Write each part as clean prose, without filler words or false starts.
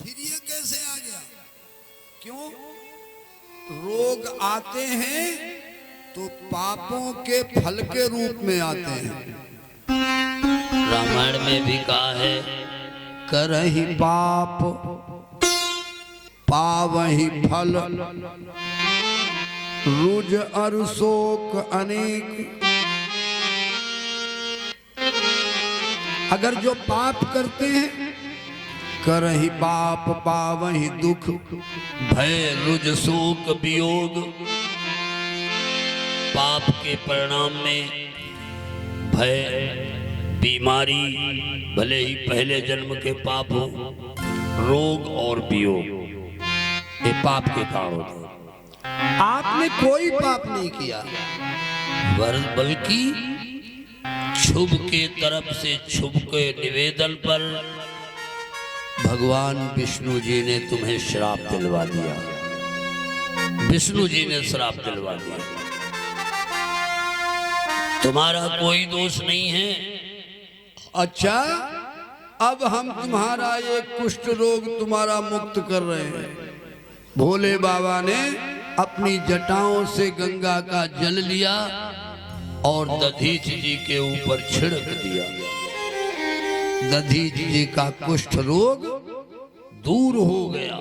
फिर ये कैसे आ गया? क्यों? रोग आते हैं तो पापों के फल के रूप में आते हैं। रामायण में भी कहा है, करहि पाप पावहि फल, रुज अरु शोक अनेक। अगर जो पाप करते हैं, करहि पाप पावहि दुख, भय रुज शोक वियोग। पाप के परिणाम में भय, बीमारी, भले ही पहले जन्म के पाप हो, रोग और वियोग, ये पाप के कारण होते हैं। आपने कोई पाप नहीं किया, बल्कि शुभ के तरफ से शुभ के निवेदन पर भगवान विष्णु जी ने तुम्हें श्राप दिलवा दिया। विष्णु जी ने श्राप दिलवा दिया। तुम्हारा कोई दोष नहीं है। अच्छा, अब हम तुम्हारा ये कुष्ठ रोग तुम्हारा मुक्त कर रहे हैं। भोले बाबा ने अपनी जटाओं से गंगा का जल लिया और दधीच जी के ऊपर छिड़क दिया। दधीच जी का कुष्ठ रोग दूर हो गया।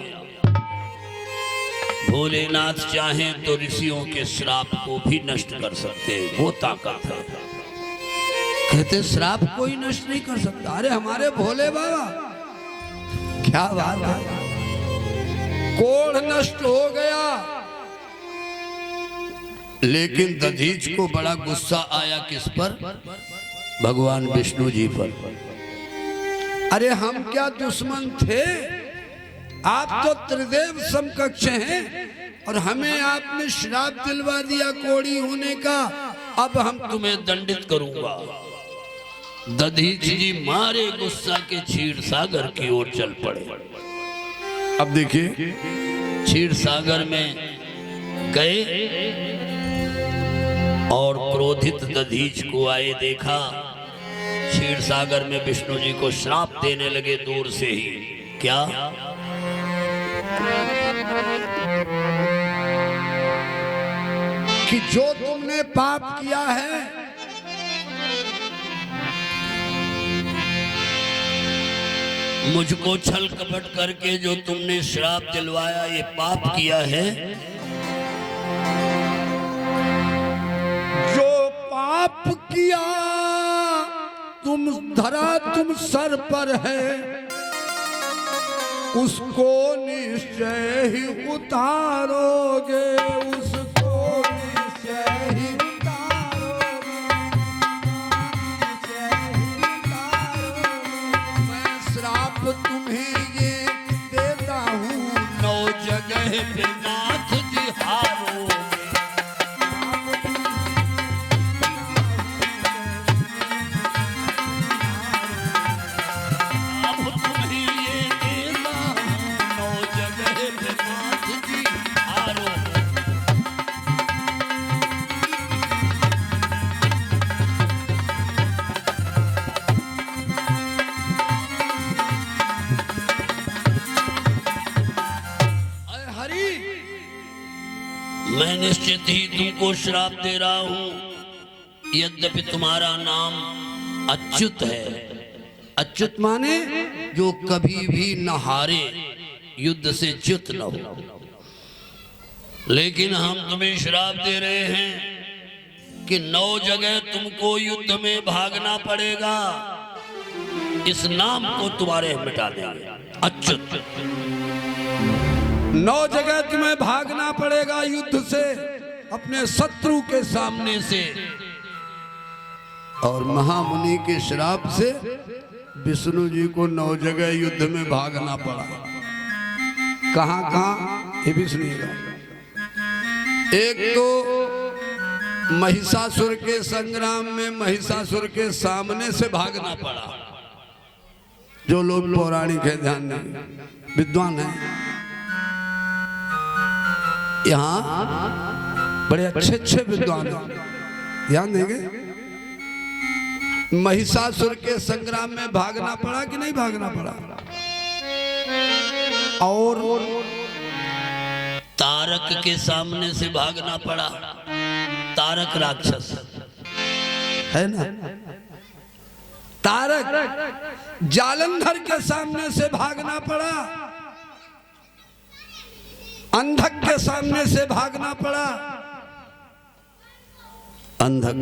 भोलेनाथ चाहें तो ऋषियों के श्राप को भी नष्ट कर सकते हैं, वो ताकत है। कहते श्राप कोई नष्ट नहीं कर सकता। अरे हमारे भोले बाबा, क्या बात है, कोढ़ नष्ट हो गया। लेकिन दधीच को बड़ा गुस्सा आया, किस पर? भगवान विष्णु जी पर। अरे हम क्या दुश्मन थे? आप तो त्रिदेव समकक्ष हैं और हमें आपने श्राप दिलवा दिया कोढ़ी होने का। अब हम तुम्हें दंडित करूंगा। दधीच जी मारे गुस्सा के क्षीर सागर की ओर चल पड़े। अब देखिए, क्षीर सागर में गए और क्रोधित दधीच को आए देखा। क्षीर सागर में विष्णु जी को श्राप देने लगे दूर से ही। क्या? कि जो तुमने पाप किया है, मुझको छल कपट करके जो तुमने श्राप दिलवाया, ये पाप किया है। जो पाप किया तुम धरा तुम सर पर है, उसको निश्चय ही उतारोगे। उसको निश्चय ही उतारोगे। मैं श्राप तुम्हें ये देता हूँ, 9 जगह पे नाथ जी हारोगे। अब तुम्हें ये देता हूँ, 9 जगह पे नाथ जी हारोगे। अरे हरि, मैं निश्चित ही तुमको श्राप दे रहा हूं। यद्यपि तुम्हारा नाम अच्युत है। अच्युत माने जो कभी भी न हारे, युद्ध से च्युत न हो, लेकिन हम तुम्हें श्राप दे रहे हैं कि 9 जगह तुमको युद्ध में भागना पड़ेगा। इस नाम को तुम्हारे मिटा देंगे, अच्युत। 9 जगह तुम्हें भागना पड़ेगा युद्ध से, अपने शत्रु के सामने से। और महामुनि के श्राप से विष्णु जी को 9 जगह युद्ध में भागना पड़ा। कहां कहां, ये भी सुनिएगा। एक तो महिषासुर के संग्राम में महिषासुर के सामने से भागना पड़ा। जो लोग पौराणिक है, ध्यान दें, विद्वान है, यहाँ बड़े अच्छे अच्छे विद्वान हैं, ध्यान देंगे। महिषासुर के संग्राम में भागना पड़ा कि नहीं भागना पड़ा? और तारक के सामने से भागना पड़ा। तारक राक्षस है ना, तारक जालंधर के सामने से भागना पड़ा, अंधक के सामने से भागना पड़ा। अंधक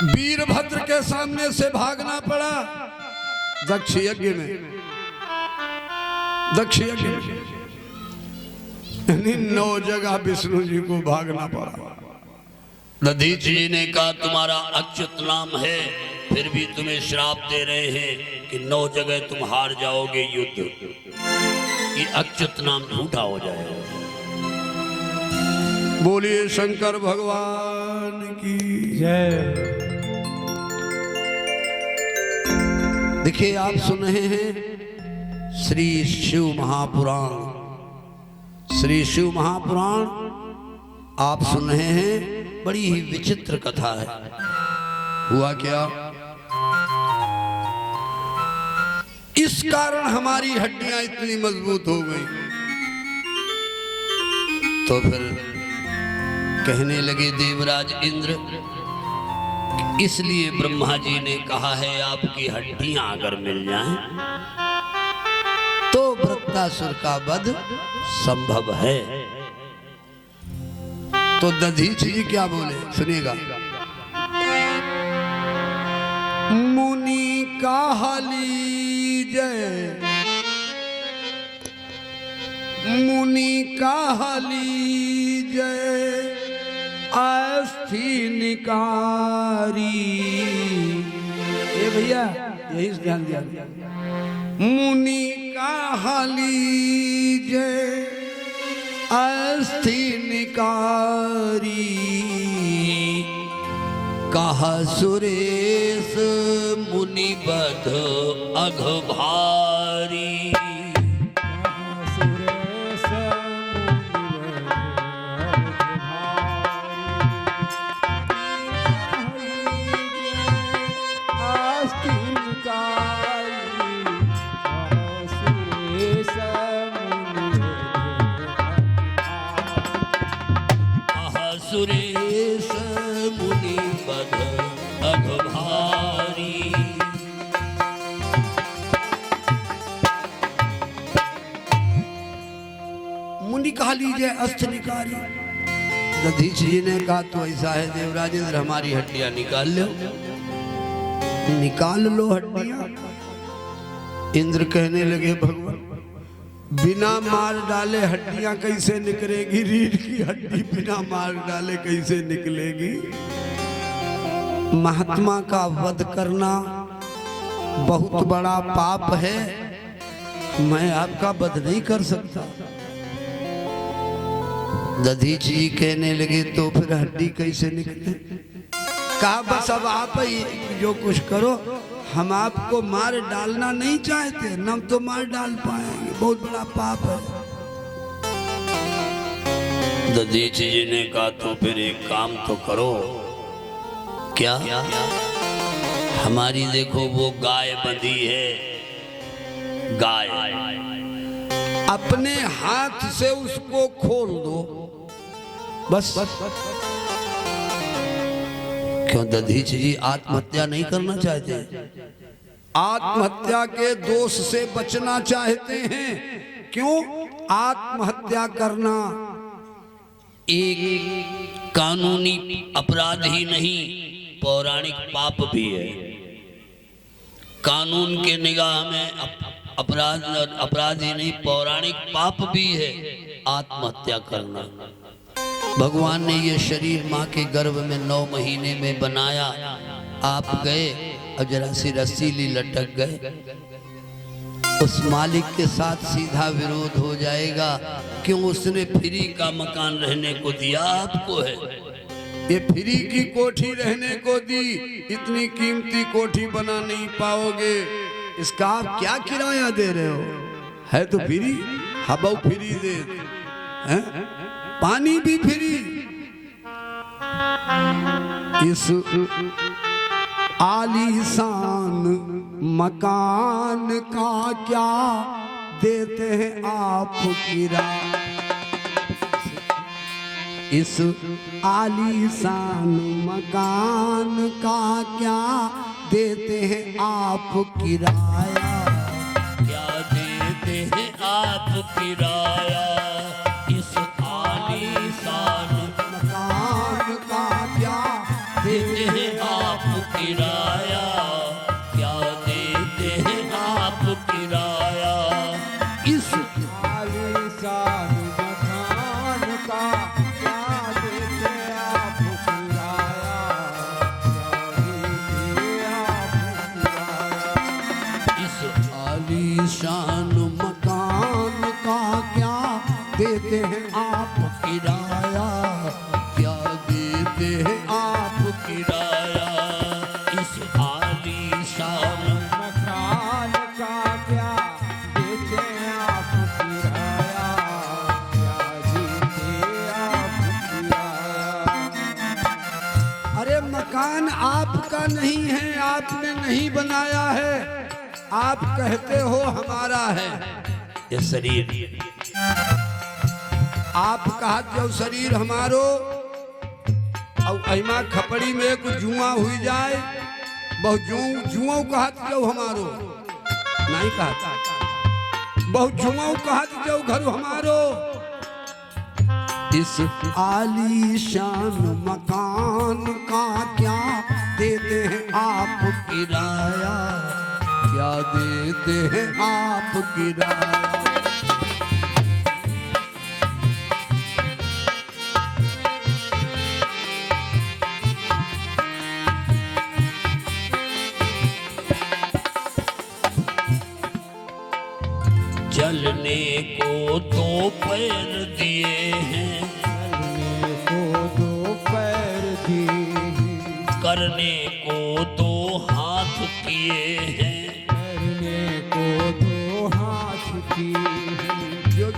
वीरभद्र के सामने से भागना पड़ा। दक्ष यज्ञ में, दक्ष यज्ञ में 9 जगह विष्णु जी को भागना पड़ा। दधीच जी ने कहा तुम्हारा अच्युत नाम है, फिर भी तुम्हें श्राप दे रहे हैं कि 9 जगह तुम हार जाओगे युद्ध। ये अच्युत नाम झूठा हो जाएगा। बोलिए शंकर भगवान की जय। देखिए आप सुन रहे हैं श्री शिव महापुराण, श्री शिव महापुराण आप सुन रहे हैं। बड़ी ही विचित्र कथा है। हुआ क्या, इस कारण हमारी हड्डियां इतनी मजबूत हो गई। तो फिर कहने लगे देवराज इंद्र, इसलिए ब्रह्मा जी ने कहा है आपकी हड्डियां अगर मिल जाएं तो वृत्तासुर का वध संभव है। तो दधीच जी क्या बोले सुनिएगा। मुनि काहली जय, मुनि काहली जय, अस्थि निकारी। ये भैया यही ध्यान दिया। मुनि काहली जय, अस्थि निकारी, कहा सुरेश मुनि बध अघ भारी। सुरेश मुनि बध अघ भारी। मुनि कहा लीजिए अस्थ निकारी। दधीच जी ने कहा तो ऐसा है देवराज इंद्र, हमारी हड्डियां निकाल लो, निकाल लो हड्डियां। इंद्र कहने लगे भगवान बिना मार डाले हड्डियां कैसे निकलेगी? रीढ़ की हड्डी बिना मार डाले कैसे निकलेगी? महात्मा का वध करना बहुत बड़ा पाप है, मैं आपका वध नहीं कर सकता। दधीच जी कहने लगे तो फिर हड्डी कैसे निकले? कहा बस अब आप ही जो कुछ करो, हम आपको मार डालना नहीं चाहते, न तो मार डाल पाएंगे, बहुत बड़ा पाप है। दधीच जी ने कहा तो फिर एक काम तो करो। क्या? हमारी देखो वो गाय बंधी है, गाय अपने हाथ से उसको खोल दो बस। क्यों दधीच जी आत्महत्या नहीं करना चाहते? आत्महत्या के दोष से बचना चाहते हैं। क्यों? आत्महत्या करना एक कानूनी अपराध ही नहीं, पौराणिक पाप भी है। कानून के निगाह में अपराध ही नहीं, पौराणिक पाप भी है आत्महत्या करना। भगवान ने ये शरीर माँ के गर्भ में 9 महीने में बनाया, आप गए और जरा सी रस्सी ली लटक गए, उस मालिक के साथ सीधा विरोध हो जाएगा। क्यों? उसने फ्री का मकान रहने को दिया आपको है, ये फ्री की कोठी रहने को दी, इतनी कीमती कोठी बना नहीं पाओगे, इसका आप क्या किराया दे रहे हो? है तो फ्री, हवा फ्री दे, हैं? पानी भी फ्री। इस आलीशान मकान का क्या देते हैं आप किराया। इस आलीशान मकान का क्या देते हैं आप किराया। क्या देते हैं आप किराया। इस आलीशान मकान का क्या देते हैं आप किराया। क्या देते हैं आप किराया। इस आलीशान मकान का क्या देते आप किराया। इस आलीशान मकान का क्या देते हैं आप किराया। क्या देते हैं आप किराया। इस आलीशान मकान का क्या देते हैं आप किराया। क्या देते आप किराया। अरे मकान आपका नहीं है, आपने नहीं बनाया है, आप कहते हो हमारा है। ये शरीर आप कहा जो शरीर हमारो और अहिमा खपड़ी में कुछ जुआ हुई जाए, बहुत जुआ कहत जो हमारो नहीं कहता, बहुत जुआ कहत जो घर हमारो। इस आलीशान मकान का क्या देते हैं आप किराया। क्या देते हैं आप किराया। चलने को दो पैर दिए हैं। चलने को दो पैर दिए हैं। करने को दो हाथ किए हैं। करने को दो हाथ किए हैं।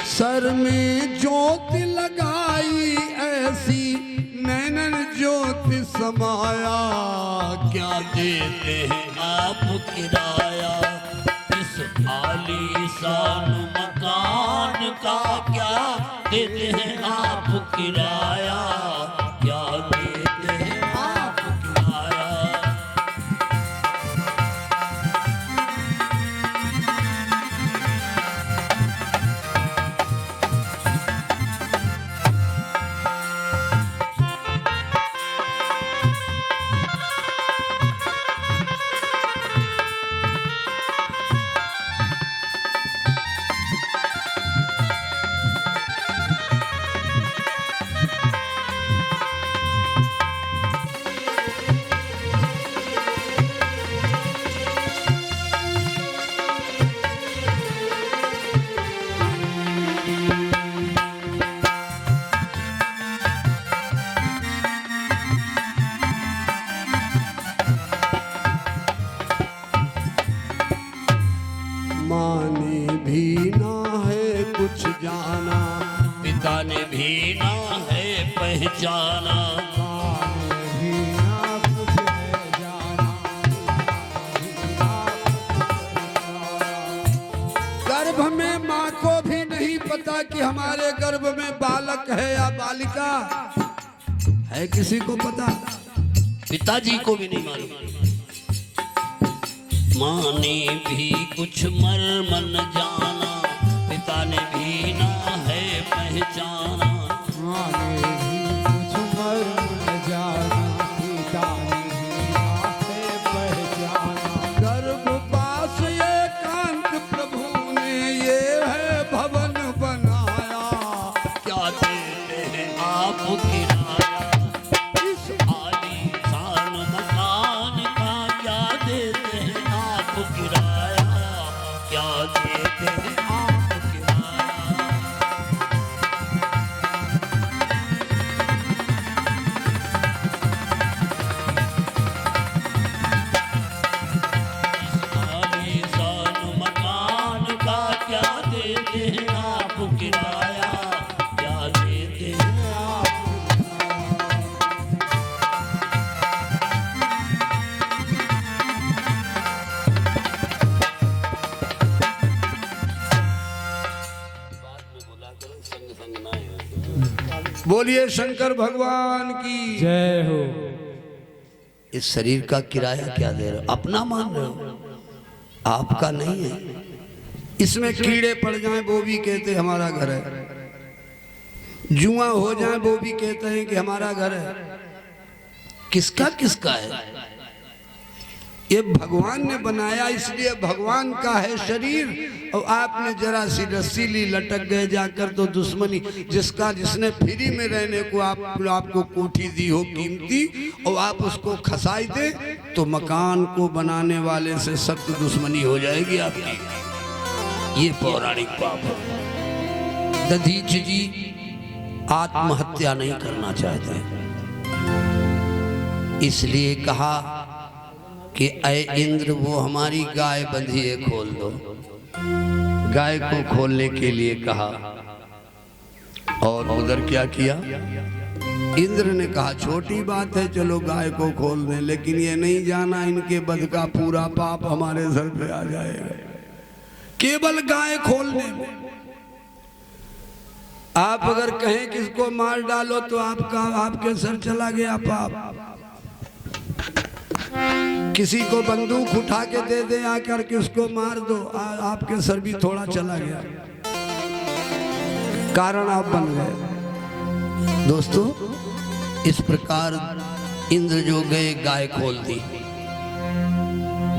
सर में ज्योति लगाई ऐसी नैनन ज्योति समाया। क्या देते हैं आप किराया। इस आलीशान मकान का क्या देते हैं आप किराया। क्या देते हैं आप किराया। माने भी ना है कुछ जाना। पिता ने भी ना है पहचाना। माने भी ना कुछ है जाना। गर्भ में माँ को भी नहीं पता कि हमारे गर्भ में बालक है या बालिका है। किसी को पता? पिताजी को भी नहीं मालूम। माँ ने भी कुछ मर्म न जाना। पिता ने भी ना है पहचाना। माने भी कुछ मर्म न जाना। पिता ने भी ना है पहचाना। गर्भ पास एकांत प्रभु ने ये है भवन बनाया। क्या देते हैं आप किराया। इस आलीशान मकान का क्या देते हैं आप किराया। क्या देते हैं आप किराया। इस आलीशान मकान का क्या देते हैं आप किराया। क्या देते हैं आप। बोलिए शंकर भगवान की जय हो। इस शरीर का किराया क्या दे रहे हो? अपना मान रहे हो, आपका नहीं है। इसमें कीड़े पड़ जाएं वो भी कहते हमारा घर है, जुआ हो जाए वो भी कहते हैं कि हमारा घर है। किसका किसका है? ये भगवान ने बनाया, इसलिए भगवान का है शरीर। और आपने जरा सी रस्सी ली, लटक गए जाकर तो दुश्मनी। जिसने फ्री में रहने को आपको कोठी दी हो कीमती, और आप उसको खसाई दे तो मकान को बनाने वाले से सख्त दुश्मनी हो जाएगी आपकी। ये पौराणिक पाप है। दधीच जी आत्महत्या नहीं करना चाहते, इसलिए कहा कि ऐ इंद्र वो हमारी गाय बंधी है, खोल दो। गाय को खोलने के लिए कहा, और उधर क्या किया? इंद्र ने कहा छोटी बात है, चलो गाय को खोल दें, लेकिन ये नहीं जाना इनके बध का पूरा पाप हमारे सर पे आ जाएगा केवल गाय खोलने में। आप अगर कहें किसको मार डालो तो आपके सर चला गया पाप। किसी को बंदूक उठा के दे दे आकर के उसको मार दो, आपके सर भी थोड़ा चला गया, कारण आप बन गए। दोस्तों इस प्रकार इंद्र जो गए, गाय खोल दी।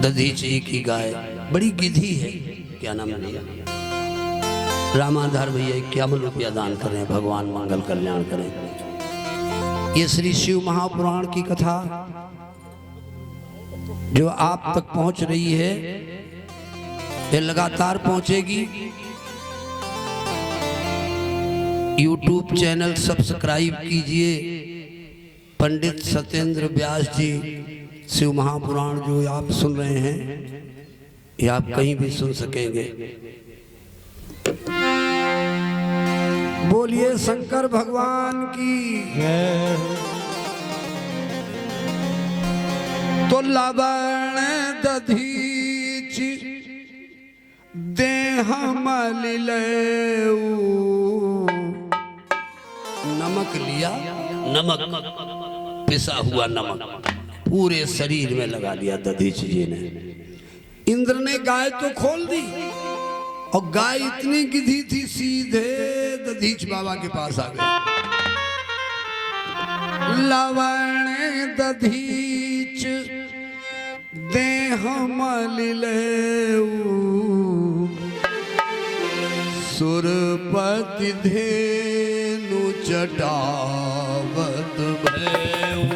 दधीच जी की गाय बड़ी गिधी है, क्या नाम है भैया? रामाधार भैया 51 रुपया दान करें, भगवान मंगल कल्याण करें। ये श्री शिव महापुराण की कथा जो आप तक पहुंच रही है, ये लगातार पहुंचेगी। YouTube चैनल सब्सक्राइब कीजिए। पंडित सत्येंद्र व्यास जी शिव महापुराण जो आप सुन रहे हैं, ये आप कहीं भी सुन सकेंगे। बोलिए शंकर भगवान की जय हो। तो लवण दधीच देह मलिलेऊ। नमक लिया, नमक पिसा हुआ नमक पूरे शरीर में लगा दिया दधीच जी ने। इंद्र ने गाय तो खोल दी, और गाय इतनी गिधी थी सीधे दधीच बाबा के पास आ गई। लवण दधीच देह मलिलेऊ। सुरपति धेनु जटावत भयऊ।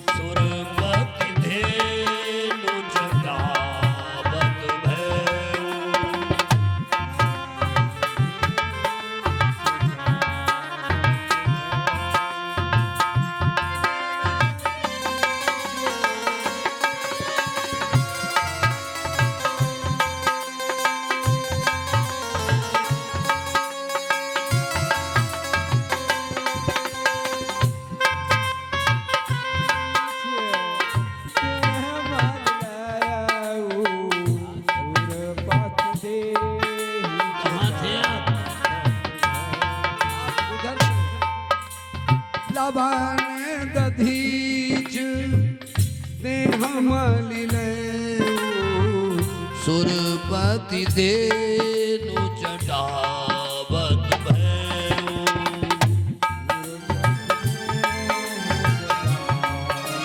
सुरपति धेनु जटावत भयऊ। लवण दधीच देह मलिलेऊ। सुरपति धेनु